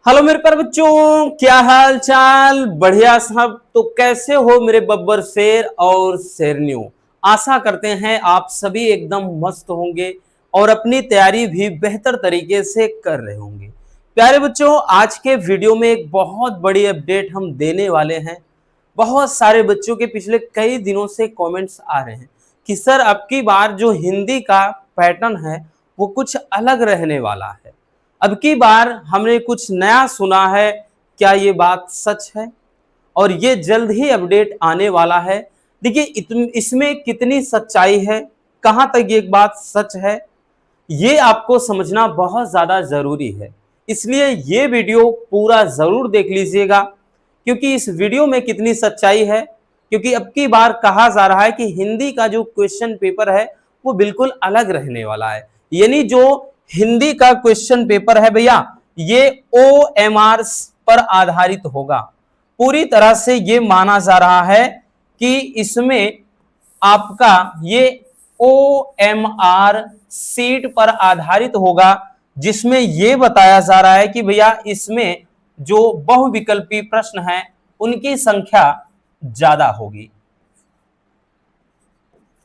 Hello मेरे प्यारे बच्चों, क्या हाल चाल। बढ़िया साहब। तो कैसे हो मेरे बब्बर शेर और शेरनियों। आशा करते हैं आप सभी एकदम मस्त होंगे और अपनी तैयारी भी बेहतर तरीके से कर रहे होंगे। प्यारे बच्चों, आज के वीडियो में एक बहुत बड़ी अपडेट हम देने वाले हैं। बहुत सारे बच्चों के पिछले कई दिनों से कमेंट्स आ रहे हैं कि सर अब की बार जो हिंदी का पैटर्न है वो कुछ अलग रहने वाला है। अब की बार हमने कुछ नया सुना है, क्या ये बात सच है? और ये जल्द ही अपडेट आने वाला है। देखिए इसमें कितनी सच्चाई है, कहां तक ये बात सच है, ये आपको समझना बहुत ज्यादा जरूरी है। इसलिए ये वीडियो पूरा जरूर देख लीजिएगा, क्योंकि इस वीडियो में कितनी सच्चाई है। क्योंकि अब की बार कहा जा रहा है कि हिंदी का जो क्वेश्चन पेपर है वो बिल्कुल अलग रहने वाला है। यानी जो हिंदी का क्वेश्चन पेपर है भैया, ये OMR पर आधारित होगा। पूरी तरह से ये माना जा रहा है कि इसमें आपका ये OMR सीट पर आधारित होगा, जिसमें यह बताया जा रहा है कि भैया इसमें जो बहुविकल्पी प्रश्न हैं उनकी संख्या ज्यादा होगी।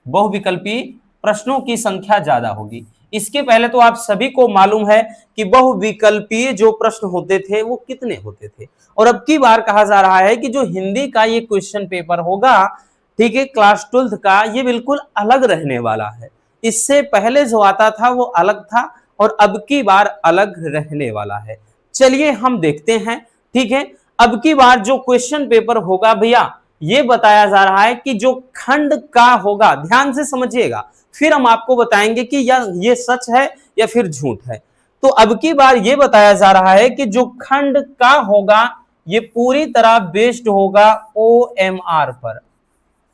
बहुविकल्पी प्रश्नों की संख्या ज्यादा होगी। इसके पहले तो आप सभी को मालूम है कि बहुविकल्पीय जो प्रश्न होते थे वो कितने होते थे। और अब की बार कहा जा रहा है कि जो हिंदी का ये क्वेश्चन पेपर होगा, ठीक है, क्लास 12th का, ये बिल्कुल अलग रहने वाला है। इससे पहले जो आता था वो अलग था और अब की बार अलग रहने वाला है। चलिए हम देखते हैं। ठीक है, अब की बार जो क्वेश्चन पेपर होगा भैया, ये बताया जा रहा है कि जो खंड का होगा, ध्यान से समझिएगा, फिर हम आपको बताएंगे कि ये सच है या फिर झूठ है। तो अब की बार ये बताया जा रहा है कि जो खंड का होगा ये पूरी तरह बेस्ड होगा OMR पर।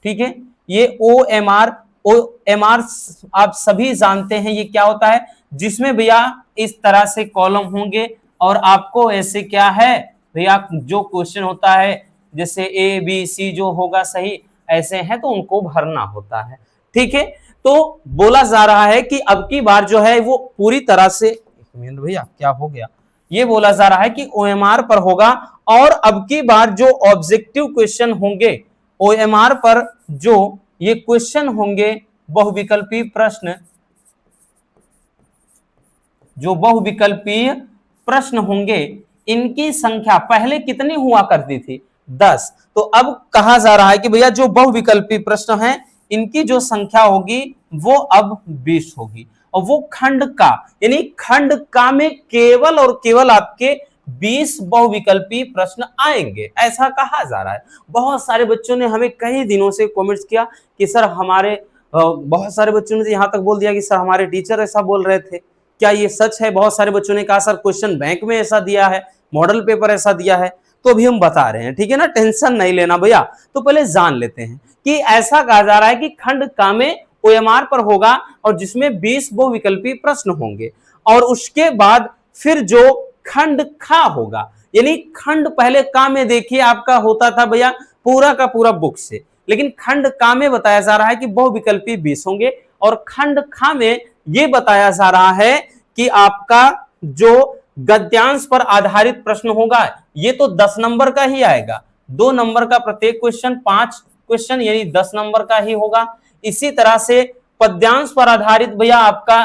ठीक है, ये OMR आप सभी जानते हैं ये क्या होता है, जिसमें भैया इस तरह से कॉलम होंगे और आपको ऐसे क्या है भैया, जो क्वेश्चन होता है जैसे ABC जो होगा सही ऐसे है तो उनको भरना होता है। ठीक है, तो बोला जा रहा है कि अब की बार जो है वो पूरी तरह से, एक मिनट भैया क्या हो गया, ये बोला जा रहा है कि OMR पर होगा। और अब की बार जो ऑब्जेक्टिव क्वेश्चन होंगे OMR पर, जो ये क्वेश्चन होंगे बहुविकल्पी प्रश्न, जो बहुविकल्पीय प्रश्न होंगे, इनकी संख्या पहले कितनी हुआ करती थी? 10। तो अब कहा जा रहा है कि भैया जो बहुविकल्पी प्रश्न हैं इनकी जो संख्या होगी वो अब 20 होगी। और वो खंड का, यानी खंड का में केवल और केवल आपके 20 बहुविकल्पी प्रश्न आएंगे, ऐसा कहा जा रहा है। बहुत सारे बच्चों ने हमें कई दिनों से कमेंट्स किया कि सर हमारे, बहुत सारे बच्चों ने यहां तक बोल दिया कि सर हमारे टीचर ऐसा बोल रहे थे, क्या ये सच है? बहुत सारे बच्चों ने कहा सर क्वेश्चन बैंक में ऐसा दिया है, मॉडल पेपर ऐसा दिया है। तो अभी हम बता रहे हैं, ठीक है ना, टेंशन नहीं लेना भैया। तो पहले जान लेते हैं कि ऐसा कहा जा रहा है कि खंड का में OMR पर होगा और जिसमें 20 बहुविकल्पी प्रश्न होंगे। और उसके बाद फिर जो खंड खा होगा, यानी खंड पहले का में देखिए आपका होता था भैया पूरा का पूरा बुक से, लेकिन खंड का में बताया जा रहा है कि बहुविकल्पी 20 होंगे। और खंड खा में यह बताया जा रहा है कि आपका जो गद्यांश पर आधारित प्रश्न होगा ये तो 10 नंबर का ही आएगा। 2 नंबर का प्रत्येक क्वेश्चन, 5 क्वेश्चन यानी 10 नंबर का ही होगा। इसी तरह से पद्यांश पर आधारित भैया आपका,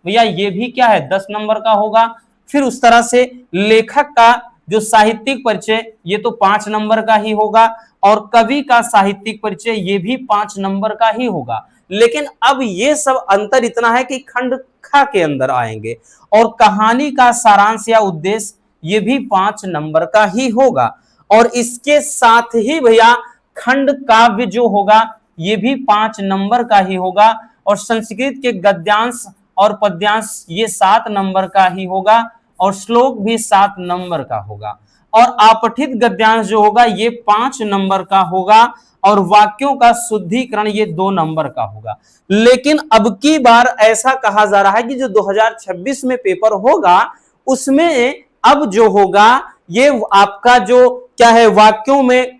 भैया ये भी क्या है, 10 नंबर का होगा। फिर उस तरह से लेखक का जो साहित्यिक परिचय ये तो 5 नंबर का ही होगा। और कवि का साहित्यिक परिचय ये भी 5 नंबर का ही होगा। लेकिन अब ये सब अंतर इतना है कि खंड खा के अंदर आएंगे। और कहानी का सारांश या उद्देश्य ये भी 5 नंबर का ही होगा। और इसके साथ ही भैया खंड काव्य जो होगा ये भी 5 नंबर का ही होगा। और संस्कृत के गद्यांश और पद्यांश ये 7 नंबर का ही होगा। और श्लोक भी 7 नंबर का होगा। और आपठित गद्यांश जो होगा ये 5 नंबर का होगा। और वाक्यों का शुद्धिकरण ये 2 नंबर का होगा। लेकिन अब की बार ऐसा कहा जा रहा है कि जो 2026 में पेपर होगा उसमें अब जो होगा ये आपका जो क्या है, वाक्यों में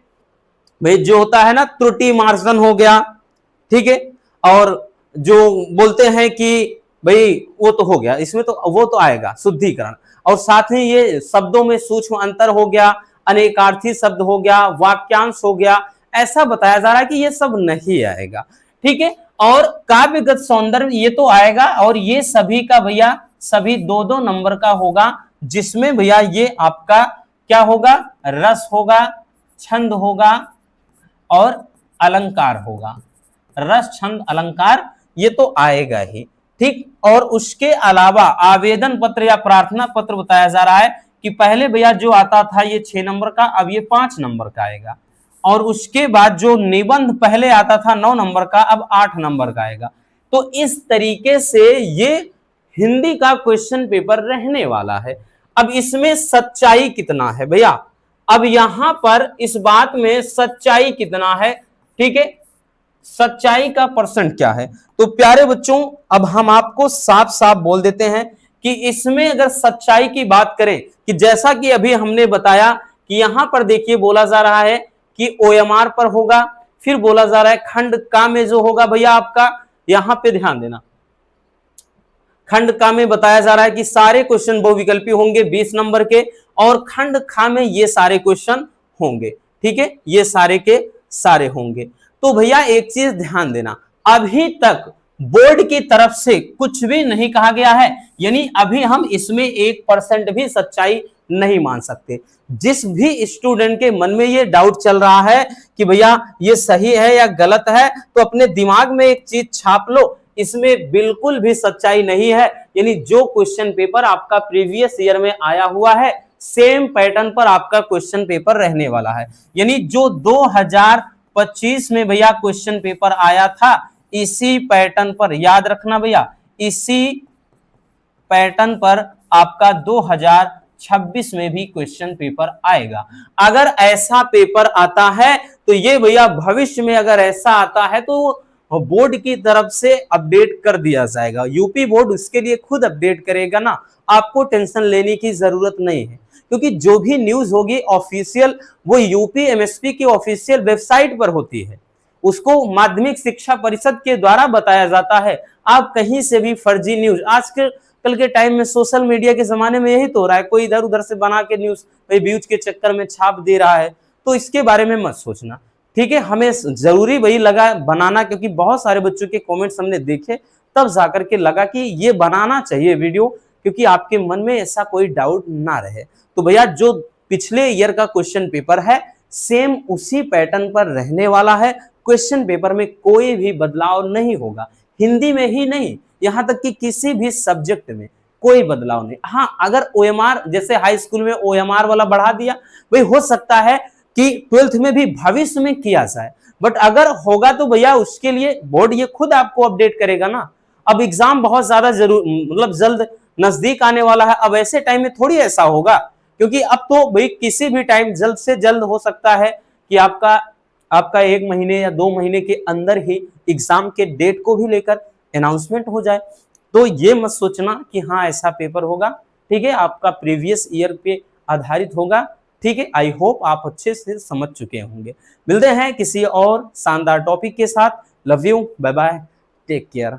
भाई जो होता है ना त्रुटि मार्जन हो गया, ठीक है, और जो बोलते हैं कि भाई वो तो हो गया, इसमें तो वो तो आएगा शुद्धिकरण। और साथ ही ये शब्दों में सूक्ष्म अंतर हो गया, अनेकार्थी शब्द हो गया, वाक्यांश हो गया, ऐसा बताया जा रहा है कि ये सब नहीं आएगा। ठीक है, और काव्यगत सौंदर्य ये तो आएगा, और ये सभी का भैया सभी 2-2 नंबर का होगा, जिसमें भैया ये आपका क्या होगा, रस होगा, छंद होगा और अलंकार होगा। रस, छंद, अलंकार ये तो आएगा ही। ठीक, और उसके अलावा आवेदन पत्र या प्रार्थना पत्र बताया जा रहा है कि पहले भैया जो आता था ये 6 नंबर का, अब ये 5 नंबर का आएगा। और उसके बाद जो निबंध पहले आता था 9 नंबर का, अब 8 नंबर का आएगा। तो इस तरीके से ये हिंदी का क्वेश्चन पेपर रहने वाला है। अब इसमें सच्चाई कितना है भैया, अब यहां पर इस बात में सच्चाई कितना है, ठीक है, सच्चाई का परसेंट क्या है। तो प्यारे बच्चों, अब हम आपको साफ साफ बोल देते हैं कि इसमें अगर सच्चाई की बात करें, कि जैसा कि अभी हमने बताया कि यहां पर देखिए बोला जा रहा है कि ओएमआर पर होगा, फिर बोला जा रहा है खंड का में जो होगा भैया आपका, यहां पे ध्यान देना, खंड का में बताया जा रहा है कि सारे क्वेश्चन बहुविकल्पी होंगे 20 नंबर के, और खंड खा में ये सारे क्वेश्चन होंगे। ठीक है, ये सारे के सारे होंगे। तो भैया एक चीज ध्यान देना, अभी तक बोर्ड की तरफ से कुछ भी नहीं कहा गया है, यानी अभी हम इसमें 1% भी सच्चाई नहीं मान सकते। जिस भी स्टूडेंट के मन में ये डाउट चल रहा है कि भैया ये सही है या गलत है, तो अपने दिमाग में एक चीज छाप लो, इसमें बिल्कुल भी सच्चाई नहीं है। यानी जो क्वेश्चन पेपर आपका प्रीवियस ईयर में आया हुआ है, सेम पैटर्न पर आपका क्वेश्चन पेपर रहने वाला है। यानी जो 2025 में भैया क्वेश्चन पेपर आया था, इसी पैटर्न पर, याद रखना भैया, इसी पैटर्न पर आपका 2026 में भी क्वेश्चन पेपर आएगा। अगर ऐसा पेपर आता है तो ये भैया भविष्य में अगर ऐसा आता है तो बोर्ड की तरफ से अपडेट कर दिया जाएगा। यूपी बोर्ड उसके लिए खुद अपडेट करेगा ना, आपको टेंशन लेने की जरूरत नहीं है, क्योंकि जो भी न्यूज होगी ऑफिशियल, वो यूपी एमएसपी की ऑफिशियल वेबसाइट पर होती है, उसको माध्यमिक शिक्षा परिषद के द्वारा बताया जाता है। आप कहीं से भी फर्जी न्यूज, आज कल के टाइम में सोशल मीडिया के जमाने में यही तो हो रहा है, कोई इधर उधर से बना के न्यूज व्यूज के चक्कर में छाप दे रहा है, तो इसके बारे में मत सोचना। ठीक है, हमें जरूरी वही लगा बनाना, क्योंकि बहुत सारे बच्चों के कमेंट्स हमने देखे, तब जाकर के लगा कि ये बनाना चाहिए वीडियो, क्योंकि आपके मन में ऐसा कोई डाउट ना रहे। तो भैया जो पिछले ईयर का क्वेश्चन पेपर है, सेम उसी पैटर्न पर रहने वाला है। क्वेश्चन पेपर में कोई भी बदलाव नहीं होगा, हिंदी में ही नहीं, यहां तक कि किसी भी सब्जेक्ट में कोई बदलाव नहीं। हाँ, अगर ओएमआर जैसे हाई स्कूल में ओएमआर वाला बढ़ा दिया, भाई हो सकता है कि 12th में भी भविष्य में किया जाए, बट अगर होगा तो भैया उसके लिए बोर्ड ये खुद आपको अपडेट करेगा ना। अब एग्जाम बहुत ज्यादा जरूर मतलब जल्द नजदीक आने वाला है, अब ऐसे टाइम में थोड़ी ऐसा होगा, क्योंकि अब तो भाई किसी भी टाइम जल्द से जल्द हो सकता है कि आपका 1 महीने या 2 महीने के अंदर ही एग्जाम के डेट को भी लेकर अनाउंसमेंट हो जाए। तो ये मत सोचना कि हाँ ऐसा पेपर होगा। ठीक है, आपका प्रीवियस ईयर पे आधारित होगा। ठीक है, आई होप आप अच्छे से समझ चुके होंगे। मिलते हैं किसी और शानदार टॉपिक के साथ। Love you, bye bye, take care.